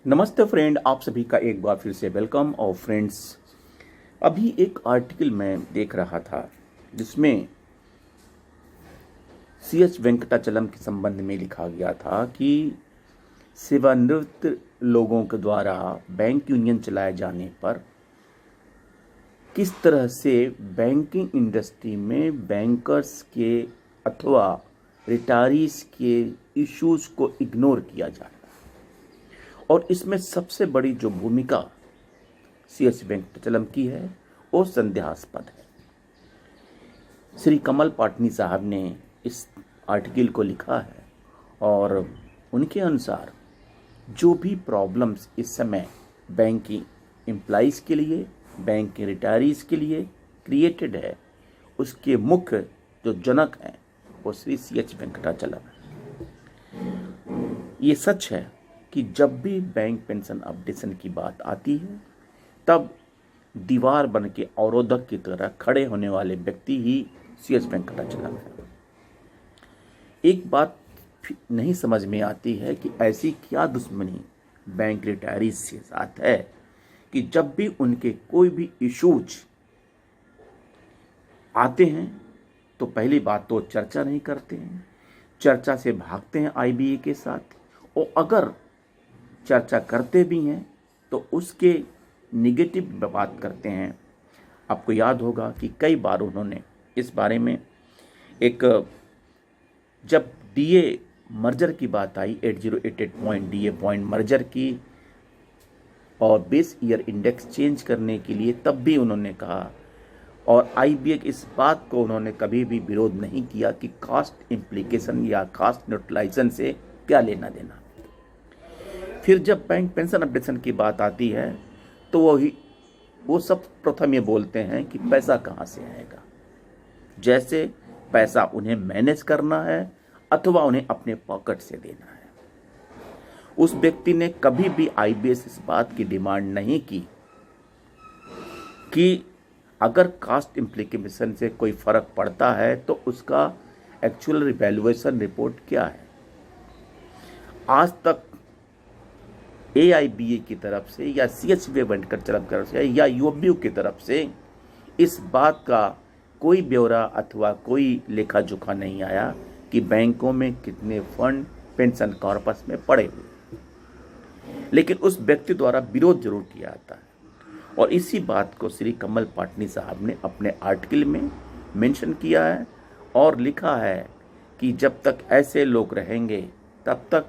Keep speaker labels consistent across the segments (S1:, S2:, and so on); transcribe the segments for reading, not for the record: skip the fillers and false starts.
S1: नमस्ते फ्रेंड, आप सभी का एक बार फिर से वेलकम। और फ्रेंड्स, अभी एक आर्टिकल मैं देख रहा था जिसमें सीएच वेंकटाचलम के संबंध में लिखा गया था कि सेवानिवृत्त लोगों के द्वारा बैंक यूनियन चलाए जाने पर किस तरह से बैंकिंग इंडस्ट्री में बैंकर्स के अथवा रिटायरीज के इश्यूज को इग्नोर किया जा रहा है। और इसमें सबसे बड़ी जो भूमिका सीएच वेंकटाचलम की है वो संदेहास्पद है। श्री कमल पाटनी साहब ने इस आर्टिकल को लिखा है और उनके अनुसार जो भी प्रॉब्लम्स इस समय बैंक की एम्प्लॉइज के लिए, बैंक के रिटायरीज के लिए क्रिएटेड है, उसके मुख्य जो जनक हैं वो श्री सीएच वेंकटाचलम है। ये सच है कि जब भी बैंक पेंशन अपडेशन की बात आती है तब दीवार बन के अवरोधक की तरह खड़े होने वाले व्यक्ति ही सीएच वेंकटाचलम है। एक बात नहीं समझ में आती है कि ऐसी क्या दुश्मनी बैंक रिटायरीज के साथ है कि जब भी उनके कोई भी इश्यूज आते हैं तो पहली बात तो चर्चा नहीं करते हैं, चर्चा से भागते हैं आईबीए के साथ, और अगर चर्चा करते भी हैं तो उसके निगेटिव बात करते हैं। आपको याद होगा कि कई बार उन्होंने इस बारे में जब डीए मर्जर की बात आई, 8088 पॉइंट डीए पॉइंट मर्जर की और बेस ईयर इंडेक्स चेंज करने के लिए, तब भी उन्होंने कहा और आईबीए इस बात को उन्होंने कभी भी विरोध नहीं किया कि कास्ट इम्प्लीकेशन या कास्ट न्यूट्रलाइजेशन से क्या लेना देना। फिर जब बैंक पेंशन अपडेशन की बात आती है तो वो सब प्रथम ये बोलते हैं कि पैसा कहाँ से आएगा, जैसे पैसा उन्हें मैनेज करना है अथवा उन्हें अपने पॉकेट से देना है। उस व्यक्ति ने कभी भी आईबीएस इस बात की डिमांड नहीं की कि अगर कास्ट इम्प्लीकेशन से कोई फर्क पड़ता है तो उसका एक्चुअल रिवैल्यूएशन रिपोर्ट क्या है। आज तक एआईबीए की तरफ से या सीएच वेंकटाचलम की तरफ से या यूओबीयू की तरफ से इस बात का कोई ब्यौरा अथवा कोई लेखा जोखा नहीं आया कि बैंकों में कितने फंड पेंशन कॉर्पस में पड़े हुए, लेकिन उस व्यक्ति द्वारा विरोध जरूर किया जाता है। और इसी बात को श्री कमल पाटनी साहब ने अपने आर्टिकल में मेंशन किया है और लिखा है कि जब तक ऐसे लोग रहेंगे तब तक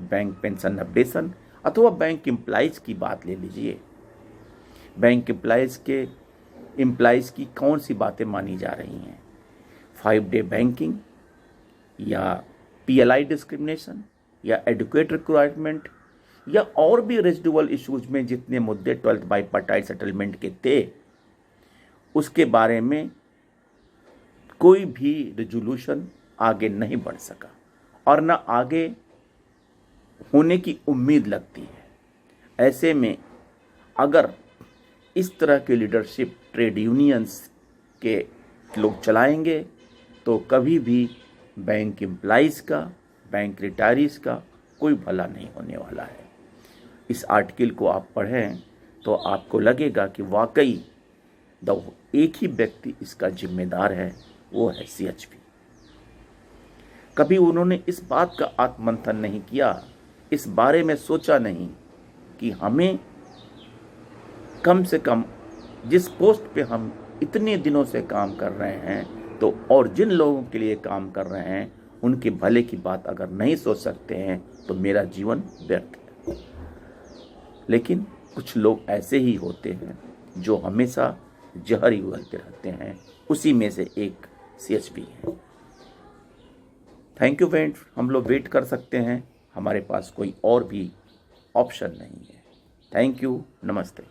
S1: बैंक पेंशन अपडेशन अथवा बैंक एम्प्लॉइज की बात ले लीजिए, बैंक एम्प्लॉइज की कौन सी बातें मानी जा रही हैं, 5 डे बैंकिंग या पीएलआई डिस्क्रिमिनेशन या एडुकेट रिक्वायरमेंट या और भी रेजिडुअल इश्यूज में जितने मुद्दे 12th बाइपार्टाइट सेटलमेंट के थे, उसके बारे में कोई भी रेजोल्यूशन आगे नहीं बढ़ सका और न आगे होने की उम्मीद लगती है। ऐसे में अगर इस तरह की लीडरशिप ट्रेड यूनियंस के लोग चलाएंगे तो कभी भी बैंक एम्प्लॉइज का, बैंक रिटायरीज का कोई भला नहीं होने वाला है। इस आर्टिकल को आप पढ़ें तो आपको लगेगा कि वाकई एक ही व्यक्ति इसका जिम्मेदार है, वो है सीएचवी। कभी उन्होंने इस बात का आत्ममंथन नहीं किया, इस बारे में सोचा नहीं कि हमें कम से कम जिस पोस्ट पे हम इतने दिनों से काम कर रहे हैं तो और जिन लोगों के लिए काम कर रहे हैं उनके भले की बात अगर नहीं सोच सकते हैं तो मेरा जीवन व्यर्थ है। लेकिन कुछ लोग ऐसे ही होते हैं जो हमेशा जहर ही उगलते रहते हैं, उसी में से एक सीएचवी है। थैंक यू फ्रेंड, हम लोग वेट कर सकते हैं, हमारे पास कोई और भी ऑप्शन नहीं है। थैंक यू, नमस्ते।